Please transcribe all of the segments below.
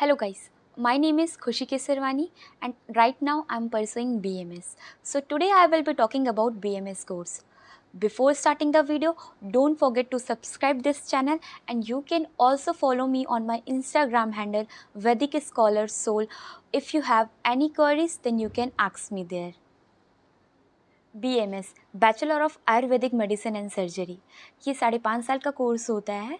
Hello guys, my name is Khushi Kesarwani and right now I am pursuing BMS. So today I will be talking about BMS course. Before starting the video, don't forget to subscribe this channel and you can also follow me on my Instagram handle Vedic Scholar Soul. If you have any queries then you can ask me there. BMS bachelor of Ayurvedic medicine and surgery, ये 5.5 साल का course होता है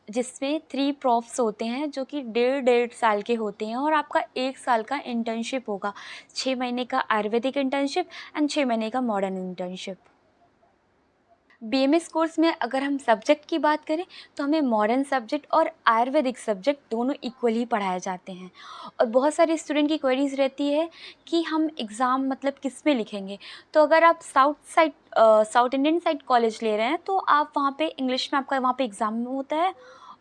जिसमें 3 profs होते हैं जो कि 1.5 साल के होते हैं और आपका 1 साल का इंटर्नशिप होगा। 6 महीने का आयुर्वेदिक इंटर्नशिप एंड 6 महीने का मॉडर्न इंटर्नशिप। बीएमएस कोर्स में अगर हम सब्जेक्ट की बात करें तो हमें मॉडर्न सब्जेक्ट और आयुर्वेदिक सब्जेक्ट दोनों इक्वली पढ़ाए जाते हैं। और बहुत सारे स्टूडेंट की क्वेरीज रहती है कि हम एग्ज़ाम मतलब किस में लिखेंगे। तो अगर आप साउथ इंडियन साइड कॉलेज ले रहे हैं तो आप वहाँ पे इंग्लिश में आपका वहाँ पे एग्ज़ाम होता है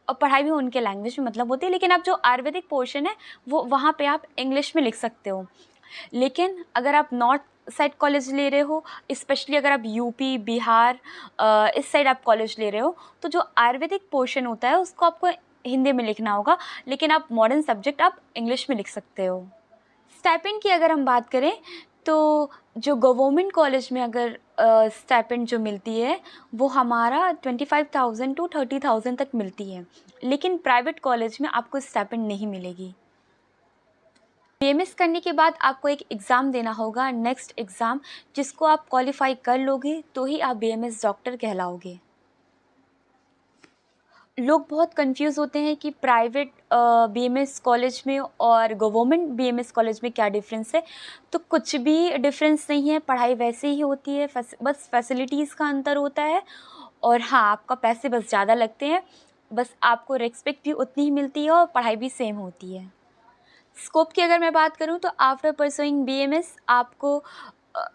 और पढ़ाई भी उनके लैंग्वेज में मतलब होती है, लेकिन आप जो आयुर्वेदिक पोर्शन है वो वहाँ पे आप इंग्लिश में लिख सकते हो। लेकिन अगर आप नॉर्थ साइड कॉलेज ले रहे हो, स्पेशली अगर आप यूपी बिहार इस साइड आप कॉलेज ले रहे हो तो जो आयुर्वेदिक पोर्शन होता है उसको आपको हिंदी में लिखना होगा, लेकिन आप मॉडर्न सब्जेक्ट आप इंग्लिश में लिख सकते हो। स्टाइपेंड की अगर हम बात करें तो जो गवर्नमेंट कॉलेज में अगर स्टाइपेंड जो मिलती है वो हमारा 25,000 to 30,000 तक मिलती है, लेकिन प्राइवेट कॉलेज में आपको स्टाइपेंड नहीं मिलेगी। बीएमएस करने के बाद आपको एक एग्ज़ाम देना होगा, नेक्स्ट एग्ज़ाम, जिसको आप क्वालिफाई कर लोगे तो ही आप बीएमएस डॉक्टर कहलाओगे। लोग बहुत कंफ्यूज होते हैं कि प्राइवेट बीएमएस कॉलेज में और गवर्नमेंट बीएमएस कॉलेज में क्या डिफरेंस है। तो कुछ भी डिफरेंस नहीं है, पढ़ाई वैसे ही होती है, बस फैसिलिटीज़ का अंतर होता है। और हाँ, आपका पैसे बस ज़्यादा लगते हैं, बस आपको रिस्पेक्ट भी उतनी ही मिलती है और पढ़ाई भी सेम होती है। स्कोप की अगर मैं बात करूं तो आफ्टर परसुइंग बीएमएस आपको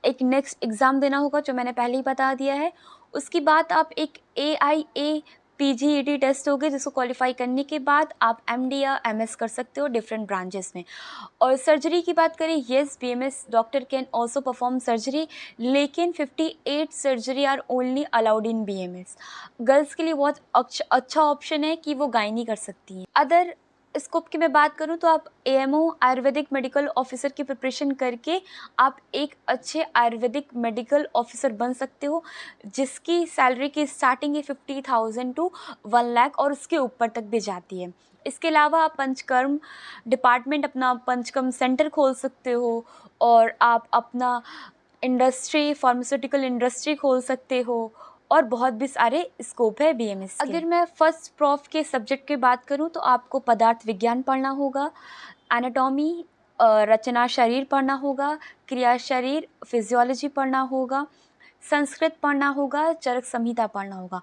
एक नेक्स्ट एग्ज़ाम देना होगा जो मैंने पहले ही बता दिया है। उसके बाद आप एक AIA PGET टेस्ट होगे जिसको क्वालिफाई करने के बाद आप MD या MS कर सकते हो डिफरेंट ब्रांचेस में। और सर्जरी की बात करें, yes BMS doctor can also perform surgery, लेकिन 58 surgery are only allowed in BMS। Girls के लिए बहुत अच्छा ऑप्शन है कि वो गायनी कर सकती हैं। अदर स्कोप की मैं बात करूं तो आप AMO आयुर्वेदिक मेडिकल ऑफिसर की प्रिपरेशन करके आप एक अच्छे आयुर्वेदिक मेडिकल ऑफिसर बन सकते हो, जिसकी सैलरी की स्टार्टिंग है 50,000 to 1 लाख और उसके ऊपर तक भी जाती है। इसके अलावा आप पंचकर्म डिपार्टमेंट, अपना पंचकर्म सेंटर खोल सकते हो और आप अपना इंडस्ट्री, फार्मास्यूटिकल इंडस्ट्री खोल सकते हो और बहुत भी सारे स्कोप है बीएमएस के। अगर मैं फर्स्ट प्रॉफ के सब्जेक्ट की बात करूं तो आपको पदार्थ विज्ञान पढ़ना होगा, एनाटॉमी रचना शरीर पढ़ना होगा, क्रिया शरीर फिजियोलॉजी पढ़ना होगा, संस्कृत पढ़ना होगा, चरक संहिता पढ़ना होगा।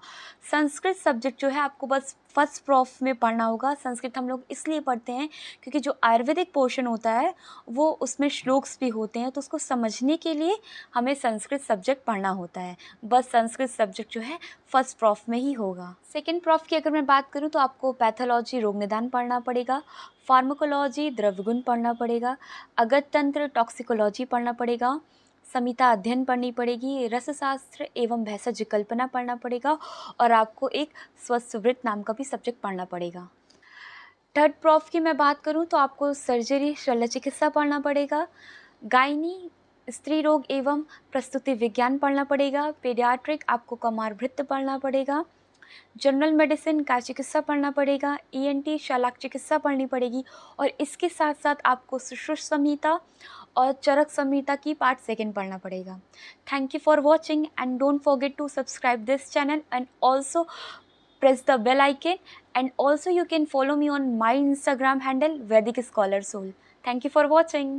संस्कृत सब्जेक्ट जो है आपको बस फर्स्ट प्रॉफ में पढ़ना होगा। संस्कृत हम लोग इसलिए पढ़ते हैं क्योंकि जो आयुर्वेदिक पोर्शन होता है वो उसमें श्लोक्स भी होते हैं, तो उसको समझने के लिए हमें संस्कृत सब्जेक्ट पढ़ना होता है। बस संस्कृत सब्जेक्ट जो है फर्स्ट प्रॉफ में ही होगा। सेकेंड प्रॉफ की अगर मैं बात करूँ तो आपको पैथोलॉजी रोग निदान पढ़ना पड़ेगा, फार्माकोलॉजी द्रव्य गुण पढ़ना पड़ेगा, अगत तंत्र टॉक्सिकोलॉजी पढ़ना पड़ेगा, संहिता अध्ययन पढ़नी पड़ेगी, रसशास्त्र एवं भेषज कल्पना पढ़ना पड़ेगा और आपको एक स्वस्थवृत्त नाम का भी सब्जेक्ट पढ़ना पड़ेगा। थर्ड प्रॉफ की मैं बात करूं तो आपको सर्जरी शल्य चिकित्सा पढ़ना पड़ेगा, गायनी स्त्री रोग एवं प्रस्तुति विज्ञान पढ़ना पड़ेगा, पीडियाट्रिक आपको कमारभृत्य पढ़ना पड़ेगा, जनरल मेडिसिन का चिकित्सा पढ़ना पड़ेगा, ENT शलाक चिकित्सा पढ़नी पड़ेगी और इसके साथ साथ आपको सुश्रुत संहिता और चरक संहिता की पार्ट सेकेंड पढ़ना पड़ेगा। Thank you for watching and don't forget to subscribe this channel and also press the bell icon, and also you can follow me on my Instagram handle Vedic Scholar Soul. Thank you for watching.